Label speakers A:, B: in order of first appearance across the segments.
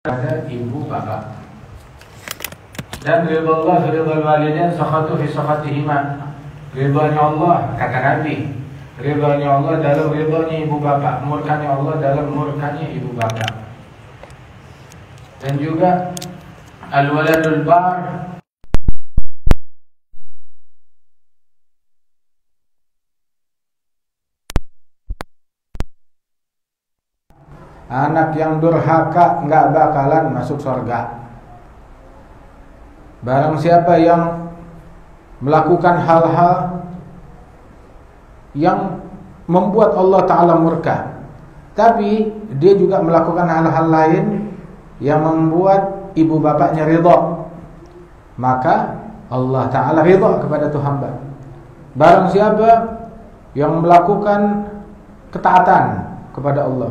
A: pada ibu bapak. Dan ridha Allah fi ridha walidain, sakhatu fi sakhatihima. Ridhanya Allah, kata Nabi, ridhanya Allah dalam ridhanya ibu bapak, murkanya Allah dalam murkanya ibu bapak. Dan juga al-waladul bar, anak yang durhaka nggak bakalan masuk surga. Barang siapa yang melakukan hal-hal yang membuat Allah Ta'ala murka, tapi dia juga melakukan hal-hal lain yang membuat ibu bapaknya ridha, maka Allah Ta'ala ridha kepada itu hamba. Barang siapa yang melakukan ketaatan kepada Allah,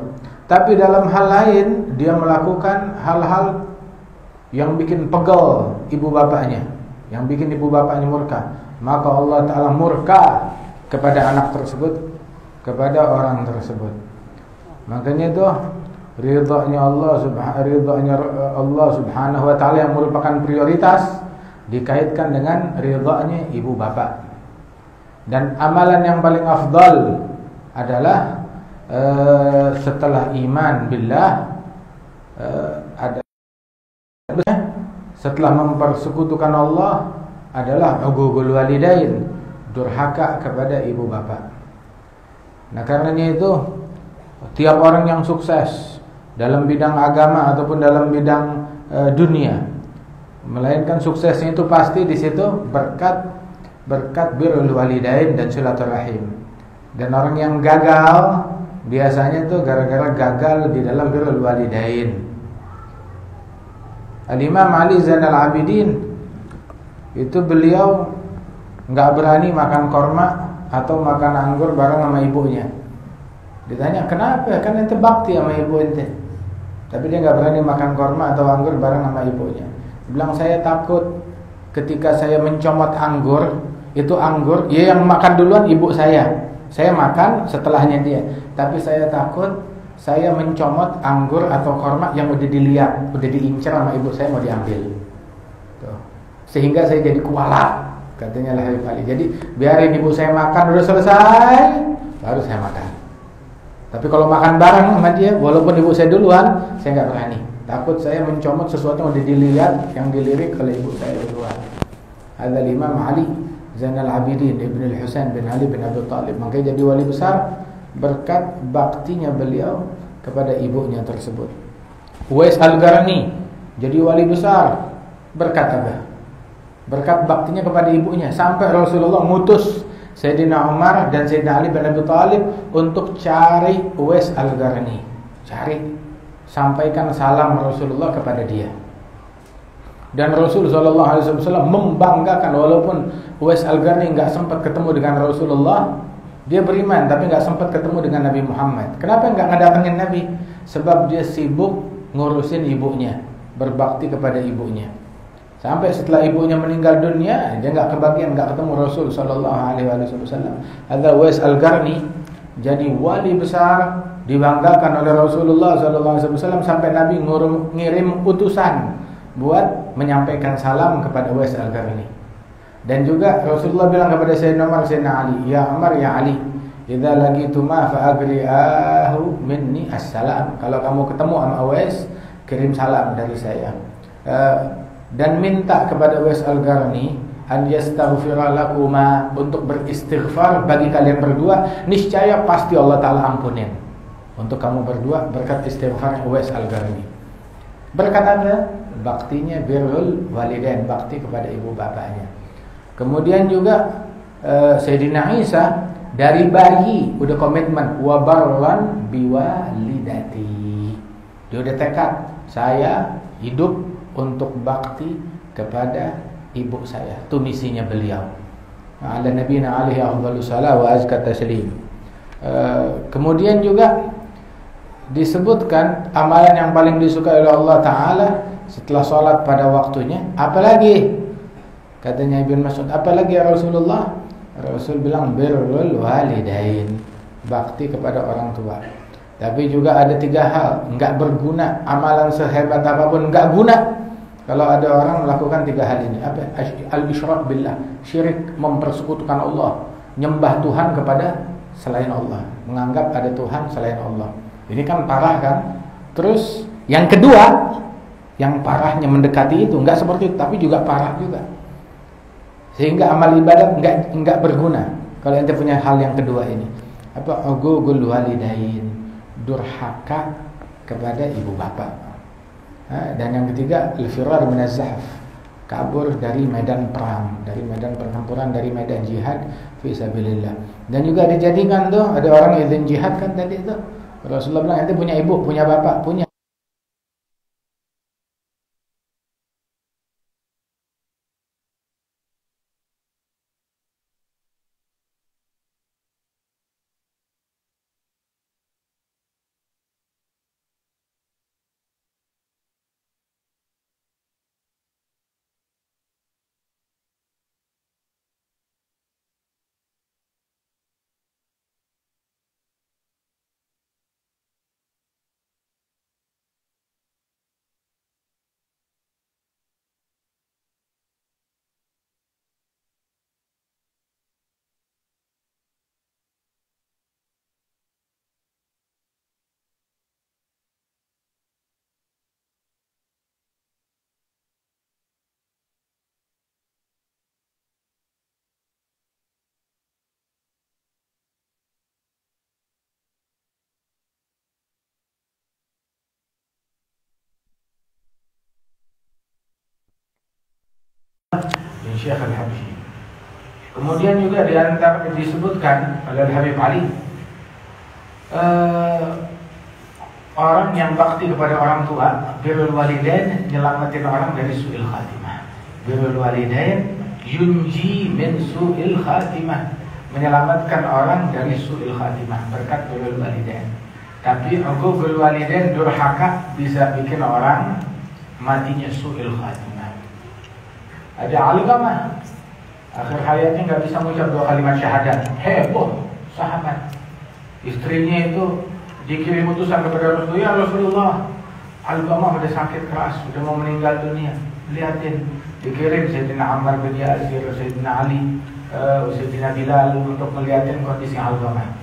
A: tapi dalam hal lain dia melakukan hal-hal yang bikin pegel ibu bapaknya, yang bikin ibu bapaknya murka, maka Allah Ta'ala murka kepada anak tersebut, kepada orang tersebut. Makanya itu ridhanya Allah Subhanahu wa Ta'ala yang merupakan prioritas dikaitkan dengan ridhanya ibu bapak. Dan amalan yang paling afdal adalah setelah iman billah, setelah mempersekutukan Allah adalah uququl walidain, durhaka kepada ibu bapak. Nah, karenanya itu tiap orang yang sukses dalam bidang agama ataupun dalam bidang dunia, melainkan suksesnya itu pasti di situ berkat birrul walidain dan silaturahim. Dan orang yang gagal biasanya tuh gara-gara gagal di dalam birrul walidain. Al-Imam Ali Zainal Abidin itu beliau nggak berani makan korma atau makan anggur bareng sama ibunya. Ditanya kenapa? Kan ente bakti sama ibu ente. Tapi dia nggak berani makan korma atau anggur bareng sama ibunya. Dia bilang, saya takut ketika saya mencomot anggur, itu anggur ya yang makan duluan ibu saya. Saya makan setelahnya dia. Tapi saya takut saya mencomot anggur atau korma yang udah dilihat, udah diincar sama ibu saya, mau diambil. Tuh. Sehingga saya jadi kualat, katanya Habib Ali. Jadi biarin ibu saya makan, udah selesai, baru saya makan. Tapi kalau makan bareng sama dia, walaupun ibu saya duluan, saya nggak berani. Takut saya mencomot sesuatu yang udah dilihat, yang dilirik oleh ibu saya duluan. Ada Imam Ali Zainal Abidin Ibn Al-Husain bin Ali bin Abi Thalib. Makanya jadi wali besar berkat baktinya beliau kepada ibunya tersebut. Uwais Al-Qarni jadi wali besar berkat apa? Berkat baktinya kepada ibunya. Sampai Rasulullah ngutus Sayyidina Umar dan Sayyidina Ali bin Abi Thalib untuk cari Uwais Al-Qarni. Cari, sampaikan salam Rasulullah kepada dia. Dan Rasulullah SAW membanggakan, walaupun Uwais Al-Qarni nggak sempat ketemu dengan Rasulullah, dia beriman tapi nggak sempat ketemu dengan Nabi Muhammad. Kenapa nggak ngedatengin Nabi? Sebab dia sibuk ngurusin ibunya, berbakti kepada ibunya. Sampai setelah ibunya meninggal dunia, dia nggak kebagian, nggak ketemu Rasul Sallallahu Alaihi Wasallam. Ada Uwais Al-Qarni jadi wali besar, dibanggakan oleh Rasulullah Sallallahu Alaihi Wasallam sampai Nabi ngirim utusan buat menyampaikan salam kepada Uwais Al-Qarni. Dan juga Rasulullah bilang kepada Sayyidina Umar, Sayyidina Ali, ya Umar, ya Ali, idza laqituma fa agri'ahu minni assalam. Kalau kamu ketemu sama Uwais, kirim salam dari saya. Dan minta kepada Uwais Al-Qarni an yastaghfira lakuma, untuk beristighfar bagi kalian berdua, niscaya pasti Allah Ta'ala ampunin untuk kamu berdua berkat istighfar Uwais Al-Qarni. Berkat apa? Baktinya birrul walidain, bakti kepada ibu bapaknya. Kemudian juga Sayyidina Isa dari bayi udah komitmen, wa barran biwalidati. Dia udah tekad, saya hidup untuk bakti kepada ibu saya. Itu misinya beliau. Ala nabiyina alaihi afdhalus salam wa azka taslim. Kemudian juga disebutkan amalan yang paling disukai oleh Allah Ta'ala setelah sholat pada waktunya. Apalagi katanya Ibn Mas'ud, apalagi ya Rasulullah? Rasul bilang birrul walidain, bakti kepada orang tua. Tapi juga ada 3 hal, enggak berguna, amalan sehebat apapun enggak guna kalau ada orang melakukan 3 hal ini. Apa? Al-isyrak billah, syirik, mempersekutukan Allah, nyembah Tuhan kepada selain Allah, menganggap ada Tuhan selain Allah. Ini kan parah kan? Terus yang kedua, yang parahnya mendekati itu, enggak seperti itu, tapi juga parah juga. Sehingga amal ibadat enggak berguna kalau ente punya hal yang kedua ini. Apa? Uququl walidain, durhaka kepada ibu bapak. Dan yang ketiga, al-firar minaz zahf, kabur dari medan perang, dari medan pertempuran, dari medan jihad fi sabilillah. Dan juga dijadikan tuh, ada orang izin jihad kan tadi itu. Rasulullah bilang, ente punya ibu, punya bapak, punya. Syekh Al-Habsyi. Kemudian juga di antara disebutkan oleh Habib Ali, orang yang bakti kepada orang tua, birrul walidain, nyelamatin orang dari su'il khatimah. Birrul walidain yunji min su'il khatimah, menyelamatkan orang dari su'il khatimah berkat birrul walidain. Tapi uququl walidain, durhaka, bisa bikin orang matinya su'il khatimah. Ada Alqamah, akhir hayatnya nggak bisa mengucap 2 kalimat syahadat. Heboh sahabat, istrinya itu dikirim utusan kepada Rasulullah, ya Rasulullah, Alqamah udah sakit keras, udah mau meninggal dunia. Lihatin, dikirim Sayyidina Ammar bin Yasir, Sayyidina Ali, Sayyidina Bilal untuk melihatin kondisi Alqamah.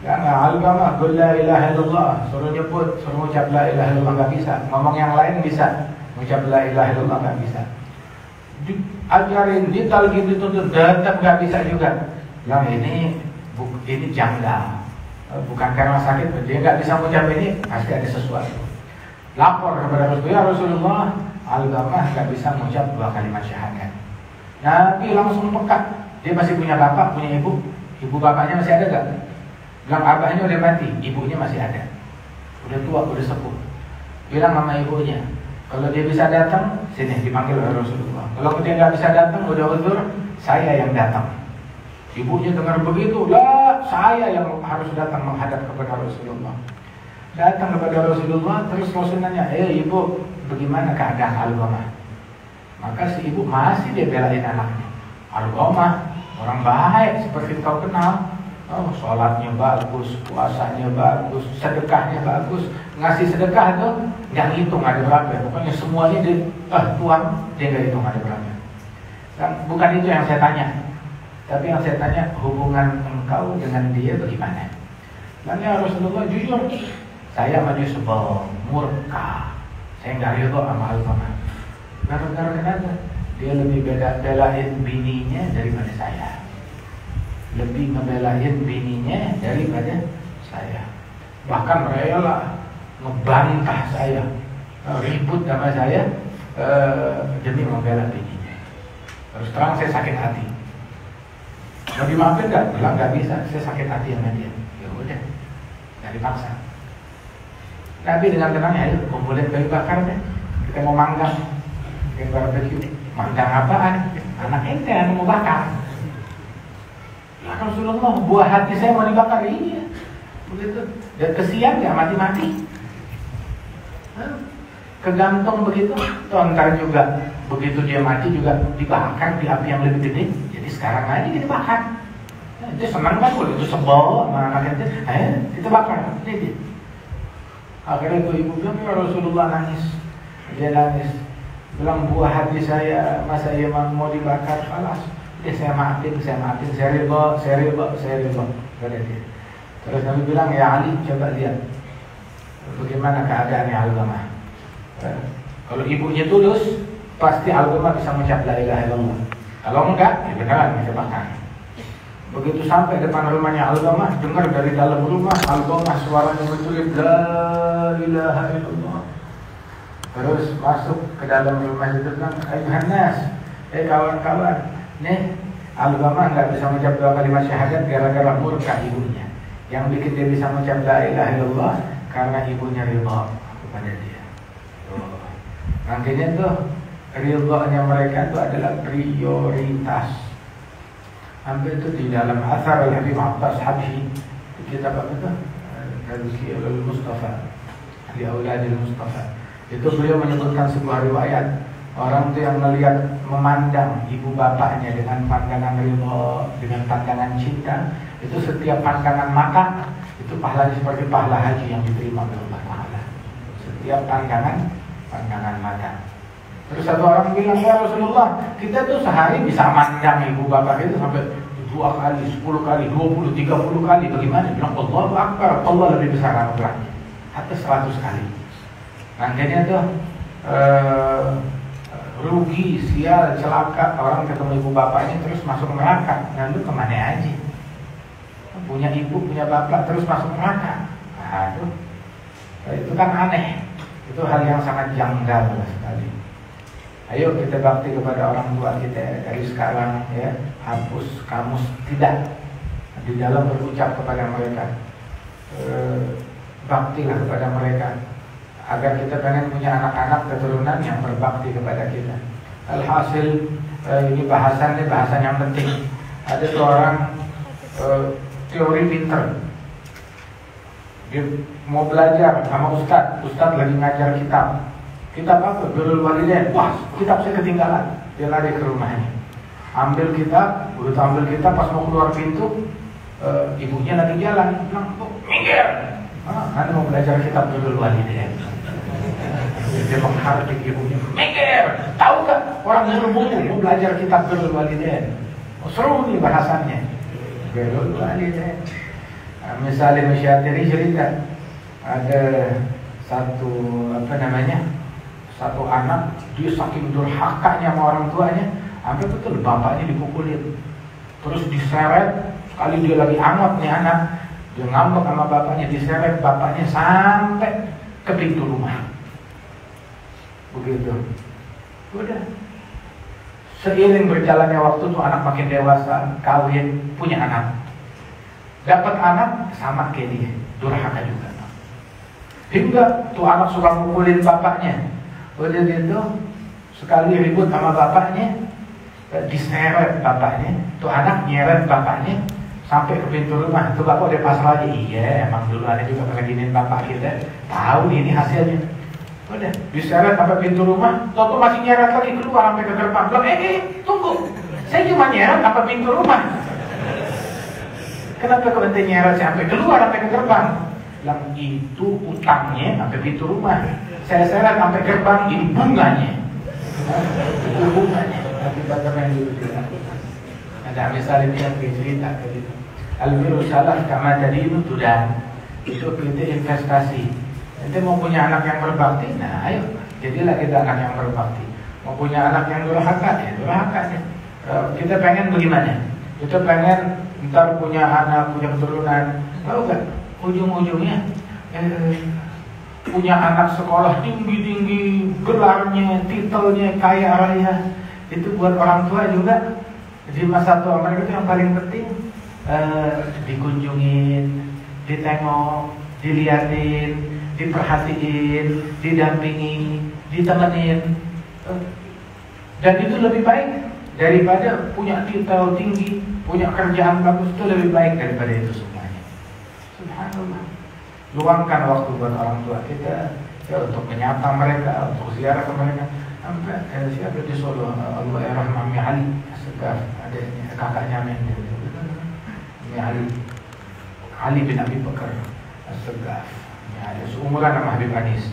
A: Karena Alqamah, qul la ilaha illallah, suruh nyebut, suruh mengucap la ilaha illallah nggak bisa. Ngomong yang lain bisa, mengucap la ilaha illallah nggak bisa. Ajarin ditalgin, dituntut, tetap nggak bisa juga. Yang ini janggal, bukan karena sakit, dia nggak bisa mengucap ini, pasti ada sesuatu. Lapor kepada Rasulullah, ya Rasulullah, Alqamah nggak bisa mengucap 2 kalimat syahadat. Nabi langsung pekat, dia masih punya bapak, punya ibu, ibu bapaknya masih ada nggak? Bilang abahnya udah mati, ibunya masih ada, udah tua, udah sepuh. Bilang sama ibunya, kalau dia bisa datang, sini dipanggil oleh Rasulullah. Kalau dia nggak bisa datang, udah uzur, saya yang datang. Ibunya dengar begitu, lah saya yang harus datang menghadap kepada Rasulullah. Datang kepada Rasulullah, terus Rasul nanya, ibu, bagaimana keadaan Alqamah? Maka si ibu masih dia belain anaknya. Alqamah, orang baik seperti kau kenal. Oh, sholatnya bagus, puasanya bagus, sedekahnya bagus. Ngasih sedekah itu nggak ngitung ada berapa. Pokoknya semuanya tuang, dia nggak hitung ada berapa. Dan bukan itu yang saya tanya. Tapi yang saya tanya, hubungan engkau dengan dia bagaimana? Dan ya Rasulullah, jujur, saya maju sebel, murka. Saya nggak ridho sama Alqamah. Gara-gara kenapa? Dia lebih belain bininya daripada saya. Lebih ngebelain bininya daripada saya. Bahkan rela ngebantah saya, ribut sama saya demi membela bininya. Terus terang saya sakit hati. Mau dimaafin nggak? Bilang nggak bisa, saya sakit hati sama dia. Ya udah, nggak dipaksa. Nabi dengan tenang, ayo kumpulin kayu bakar deh, kita mau manggang, kita barbecue. Manggang apaan? Anak ente yang mau bakar. Ya Rasulullah, buah hati saya mau dibakar ini ya. Begitu. Dan kesian ya mati-mati. Kegantung begitu. Ntar juga begitu dia mati juga dibakar di api yang lebih gede. Jadi sekarang aja kita bakar. Dia senang kan kalau itu sebel sama anak itu. Ayo kita bakar. Jadi Akhirnya tuh ibu bilang, ya Rasulullah, nangis. Dia nangis, bilang buah hati saya, masa ia mau dibakar, alas. Saya maafin, saya riba, kata dia. Terus Nabi bilang, ya Ali, coba lihat bagaimana keadaannya Alqamah. Kalau ibunya tulus, pasti Alqamah bisa mengucap la ilaha illallah. Kalau enggak, ya beneran bisa bakar. Begitu sampai depan rumahnya Alqamah, dengar dari dalam rumah Alqamah suaranya bertulis la ilaha illallah. Terus masuk ke dalam rumah itu bilang, ayuhan nas, kawan-kawan, nih Alqamah nggak bisa mengucap 2 kalimat syahadat gara-gara murka ibunya. Yang bikin dia bisa mengucap la ilaha illallah karena ibunya ridha kepada dia. Nantinya tuh ridhanya mereka itu adalah prioritas. Hampir itu di dalam Athar Al-Habib Abbas Habsyi, kitab apa itu? Tazkiyahul Mustafa, li Auladil Mustafa. Itu beliau menyebutkan sebuah riwayat, orang itu yang melihat, memandang ibu bapaknya dengan pandangan ridha, dengan pandangan cinta, itu setiap pandangan mata itu pahalanya seperti pahala haji yang diterima oleh Allah Ta'ala. Setiap pandangan mata. Terus satu orang bilang, ya Rasulullah, kita tuh sehari bisa mandang ibu bapak itu sampai 2 kali, 10 kali, 20, 30 kali. Bagaimana? Bilang, Allahu Akbar, Allah lebih besar anugerahnya. Hatta 100 kali. Nantinya tuh rugi, sial, celaka orang ketemu ibu bapaknya terus masuk neraka. Nah, lu kemana aja? Punya ibu, punya bapak terus masuk neraka. Aduh, itu kan aneh. Itu hal yang sangat janggal sekali. Ayo kita bakti kepada orang tua kita dari sekarang, ya. Hapus kamus tidak di dalam berucap kepada mereka. Baktilah kepada mereka agar kita pengen punya anak-anak keturunan yang berbakti kepada kita. Alhasil ini bahasan yang penting. Ada seorang teori pinter, dia mau belajar sama Ustadz lagi ngajar kitab apa? Birrul Walidain. Wah, kitab saya ketinggalan. Dia lari ke rumahnya, ambil kitab, pas mau keluar pintu, ibunya lagi jalan, bilang, minggir, Anda mau belajar kitab Birrul Walidain. Dia menghardik ibunya, mikir, tahu gak orang buru-buru mau belajar kitab Birrul Walidain. Seru nih bahasannya. Birrul Walidain. Misalnya Masyatiri cerita, ada satu anak, dia saking durhakanya sama orang tuanya, sampai betul bapaknya dipukulin, terus diseret. Sekali dia lagi angot nih anak, dia ngambek sama bapaknya, diseret bapaknya sampai ke pintu rumah. Begitu. Udah. Seiring berjalannya waktu tuh anak makin dewasa, kawin, punya anak. Dapat anak sama kayak dia, durhaka juga. Hingga tuh anak suka mukulin bapaknya. Udah gitu, sekali ribut sama bapaknya, diseret bapaknya. Tuh anak nyeret bapaknya sampai ke pintu rumah. Tuh bapak udah pasrah aja. Iya, emang dulu ada juga pernah giniin bapak kita. Tahu nih ini hasilnya. Udah, diseret sampai pintu rumah, Toto masih nyeret lagi keluar sampai ke gerbang. Bilang, tunggu, saya cuma nyeret sampai pintu rumah. Kenapa kau ente nyeret sampai keluar sampai ke gerbang? Bilang, itu utangnya sampai pintu rumah. Saya seret sampai gerbang, ini bunganya. Itu bunganya. Tapi bagaimana dulu bilang. Ada misalnya yang cerita gitu. Al-birru salah kama tadi itu sudah. Itu kita investasi. Ente mau punya anak yang berbakti, nah ayo jadilah kita anak yang berbakti. Mau punya anak yang durhaka, ya durhaka ya. Kita pengen bagaimana? Kita pengen ntar punya anak, punya keturunan. Tahu gak? Ujung-ujungnya punya anak sekolah tinggi-tinggi, gelarnya, titelnya, kaya raya. Itu buat orang tua juga. Di masa tua mereka itu yang paling penting dikunjungin, ditengok, diliatin, diperhatiin, didampingi, ditemenin. Dan itu lebih baik daripada punya titel tinggi, punya kerjaan bagus. Itu lebih baik daripada itu semuanya. Subhanallah. Luangkan waktu buat orang tua kita, ya, untuk menyapa mereka, untuk ziarah ke mereka. Sampai siapa di Solo, Allah Mami Ali Segaf, adanya kakaknya Ali bin Abi Bakar Segaf. ada seumuran sama Habib Anis.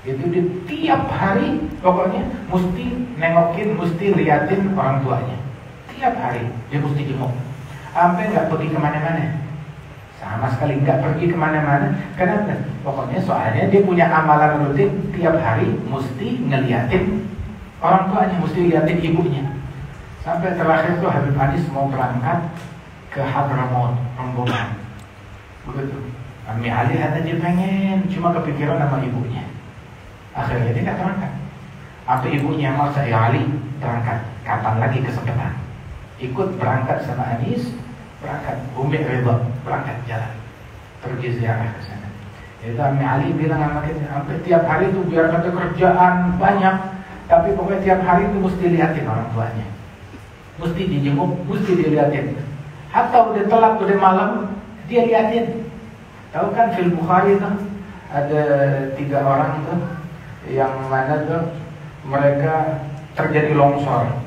A: Itu dia tiap hari pokoknya mesti nengokin, mesti liatin orang tuanya. Tiap hari dia mesti jenguk. Sampai nggak pergi kemana-mana. Sama sekali nggak pergi kemana-mana. Kenapa? Pokoknya soalnya dia punya amalan rutin tiap hari mesti ngeliatin orang tuanya, mesti liatin ibunya. Sampai terakhir tuh Habib Anis mau berangkat ke Hadramaut, rombongan. Begitu. Ami Ali aja pengen, cuma kepikiran sama ibunya. Akhirnya dia nggak berangkat. Apa ibunya maksa, ya Ali berangkat. Kapan lagi kesempatan? Ikut berangkat sama Anis, berangkat. Umi Ridha berangkat jalan, pergi ziarah ke sana. Itu Ami Ali bilang sama kita, sampai tiap hari itu biar kata kerjaan banyak, tapi pokoknya tiap hari itu mesti liatin orang tuanya, mesti dijenguk, mesti diliatin. Hatta udah telat, udah malam, dia liatin. Tahu kan film Bukhari itu ada 3 orang tuh yang mana tuh mereka terjadi longsor.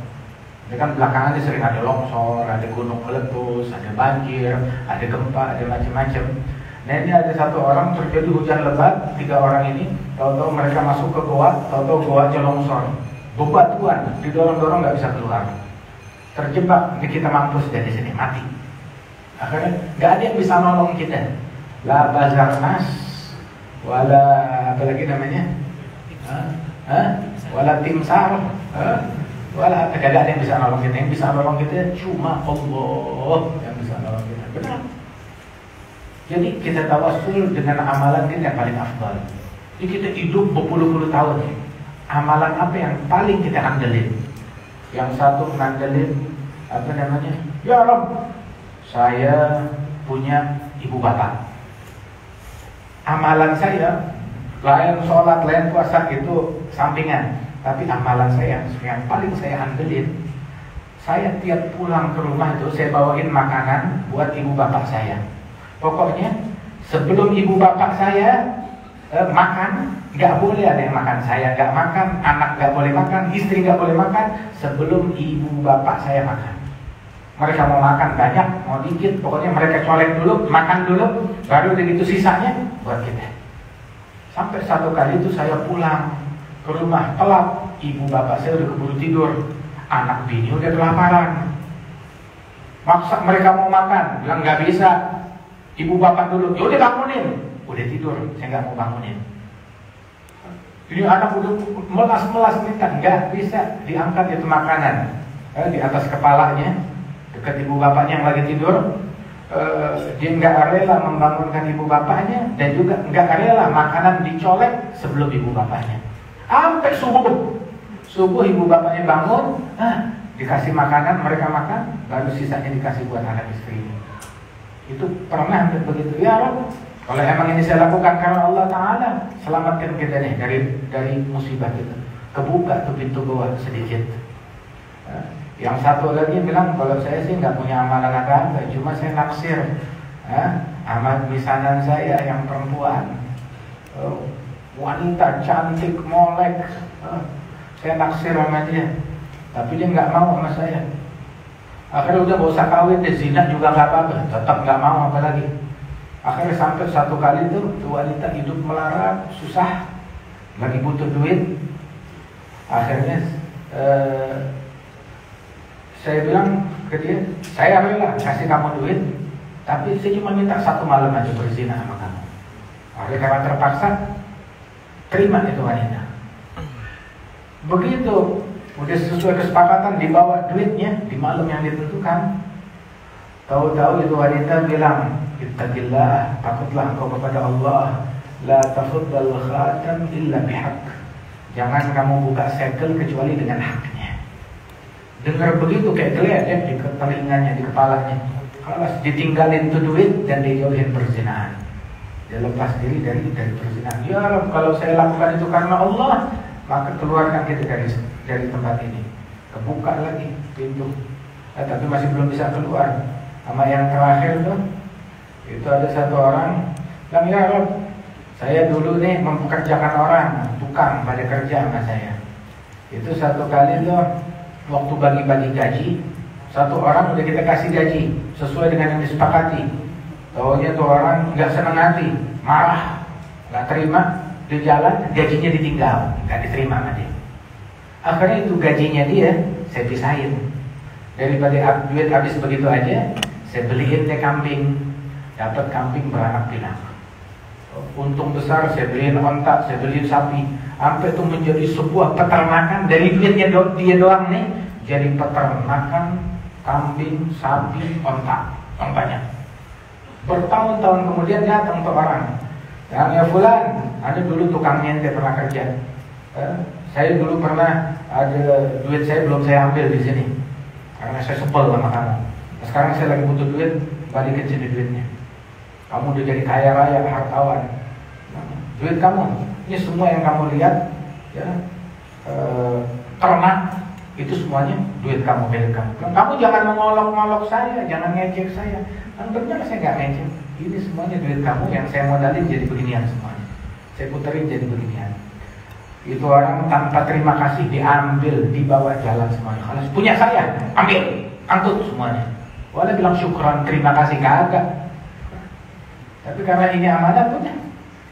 A: Ini kan belakangan sering ada longsor, ada gunung meletus, ada banjir, ada gempa, ada macam-macam. Nah ini ada 1 orang terjadi hujan lebat, 3 orang ini, tahu-tahu mereka masuk ke goa, tahu-tahu goanya longsor, bebatuan, didorong-dorong nggak bisa keluar, terjebak. Ini kita mampus dari sini, mati. Akhirnya nggak ada yang bisa nolong kita, la Basarnas, wala apa lagi namanya, wala tim SAR, wala tidak ada yang bisa nolong kita. Yang bisa nolong kita cuma Allah yang bisa nolong kita. Benar. Jadi kita tawassul dengan amalan kita yang paling afdal. Jadi kita hidup berpuluh-puluh tahun. Amalan apa yang paling kita andelin? Yang satu ngandelin apa namanya? Ya Rabb, saya punya ibu bapak. Amalan saya lain sholat, lain puasa itu sampingan. Tapi amalan saya yang paling saya andelin, saya tiap pulang ke rumah itu saya bawain makanan buat ibu bapak saya. Pokoknya sebelum ibu bapak saya makan, nggak boleh ada yang makan. Saya nggak makan, anak nggak boleh makan, istri nggak boleh makan sebelum ibu bapak saya makan. Mereka mau makan banyak, mau dikit, pokoknya mereka colek dulu, makan dulu, baru begitu sisanya buat kita. Sampai 1 kali itu saya pulang ke rumah telat, ibu bapak saya udah keburu tidur, anak bini udah kelaparan. Maksa mereka mau makan, bilang nggak bisa, ibu bapak dulu. Ya udah bangunin, udah tidur, saya nggak mau bangunin. Ini anak udah melas-melas minta, nggak bisa diangkat itu makanan di atas kepalanya, dekat ibu bapaknya yang lagi tidur. Dia nggak rela membangunkan ibu bapaknya dan juga nggak rela makanan dicolek sebelum ibu bapaknya. Sampai subuh ibu bapaknya bangun, dikasih makanan, mereka makan, baru sisanya dikasih buat anak istri. Itu pernah begitu. Ya Rabb, kalau emang ini saya lakukan karena Allah Ta'ala, selamatkan kita nih dari musibah itu. Kebuka tuh pintu goa sedikit. Yang satu lagi bilang, kalau saya sih nggak punya amalan apa-apa, cuma saya naksir amat misanan saya yang perempuan, wanita cantik, molek, saya naksir sama dia, tapi dia nggak mau sama saya. Akhirnya udah gak usah kawin deh, zina juga nggak apa-apa, tetap nggak mau apalagi. Akhirnya sampai 1 kali tuh wanita hidup melarat, susah, lagi butuh duit. Akhirnya saya bilang ke dia, saya rela kasih kamu duit, tapi saya cuma minta 1 malam aja berzina sama kamu. Akhirnya karena terpaksa terima itu wanita. Begitu udah sesuai kesepakatan, dibawa duitnya di malam yang ditentukan. Tahu-tahu itu wanita bilang, ittaqillah, takutlah engkau kepada Allah, la tafuddal khatam illa bihaq. Jangan kamu buka segel kecuali dengan haknya. Dengar begitu kayak geledek di telinganya, di kepalanya. Kalau ditinggalin tuh duit dan dijauhin perzinahan, dia lepas diri dari perzinahan. Ya Rabb, kalau saya lakukan itu karena Allah, maka keluarkan kita dari tempat ini. Kebuka lagi pintu, tapi masih belum bisa keluar. Sama yang terakhir tuh, itu ada 1 orang bilang, ya Rabb, saya dulu nih mempekerjakan orang, tukang pada kerja sama saya. Itu 1 kali tuh waktu bagi-bagi gaji, 1 orang udah kita kasih gaji sesuai dengan yang disepakati. Taunya tuh orang nggak senang hati, marah. nggak terima di jalan, gajinya ditinggal, nggak diterima sama dia. Akhirnya itu gajinya dia saya pisahin. Daripada duit habis begitu aja, saya beliin deh kambing. Dapat kambing beranak pinak. Untung besar, saya beliin onta, saya beliin sapi. Sampai itu menjadi sebuah peternakan. Dari duitnya dia doang nih, jadi peternakan kambing, sapi, onta. Banyak. Bertahun-tahun kemudian datang tuh orang. Ya fulan, ada dulu tukang nyente pernah kerja. Saya dulu pernah ada duit saya belum saya ambil di sini. Karena saya sebel sama kamu. Sekarang saya lagi butuh duit, balikin sini duitnya. Kamu udah jadi kaya raya, hartawan. Duit kamu, ini semua yang kamu lihat, ya, ternak itu semuanya duit kamu, milik kamu. Kamu jangan mengolok-ngolok saya, jangan ngecek saya. Benar saya nggak ngecek. Ini semuanya duit kamu yang saya modalin jadi beginian semuanya. Saya puterin jadi beginian. Itu orang tanpa terima kasih diambil, dibawa jalan semuanya. Kalau punya saya, ambil, angkut semuanya. Boleh bilang syukran, terima kasih, kagak. Tapi karena ini amanat punya.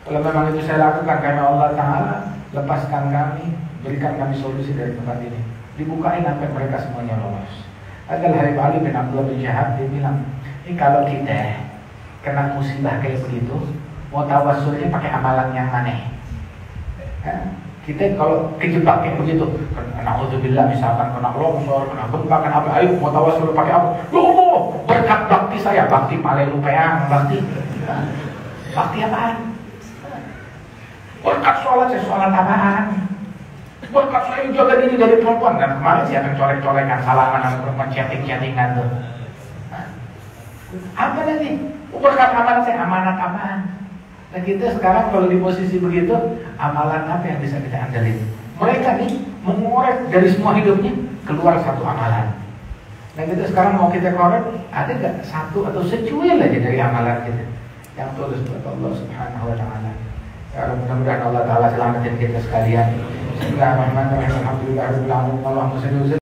A: Kalau memang itu saya lakukan karena Allah Ta'ala, lepaskan kami, berikan kami solusi dari tempat ini. Dibukain sampai mereka semuanya lolos. Ada Habib Ali bin Abdullah bin Syahab, dia bilang, ini kalau kita kena musibah kayak begitu, mau tawassulnya pakai amalan yang aneh. Kita kalau kejebak kayak begitu, na'udzubillah misalkan kena longsor, kena gempa, kena apa, ayo mau tawassul pakai apa? Loh, berkat bakti saya, bakti palelupeang, bakti apaan? Berkat sholat saya, sholat apaan? Berkat saya jaga diri dari perempuan. Dan kemarin siapa yang colek-colekan salaman sama perempuan, chatting-chattingan tuh. Apa lagi? Berkat amalan saya, amanat apaan? Nah kita sekarang kalau di posisi begitu, amalan apa yang bisa kita andalin? Mereka nih mengorek dari semua hidupnya, keluar satu amalan. Nah kita sekarang mau kita korek, ada gak satu atau secuil aja dari amalan kita yang tulus buat Allah Subhanahu wa Ta'ala. Ya mudah-mudahan Allah Ta'ala selamatin kita sekalian. Bismillahirrahmanirrahim. Alhamdulillahirabbil alamin. Allahumma shalli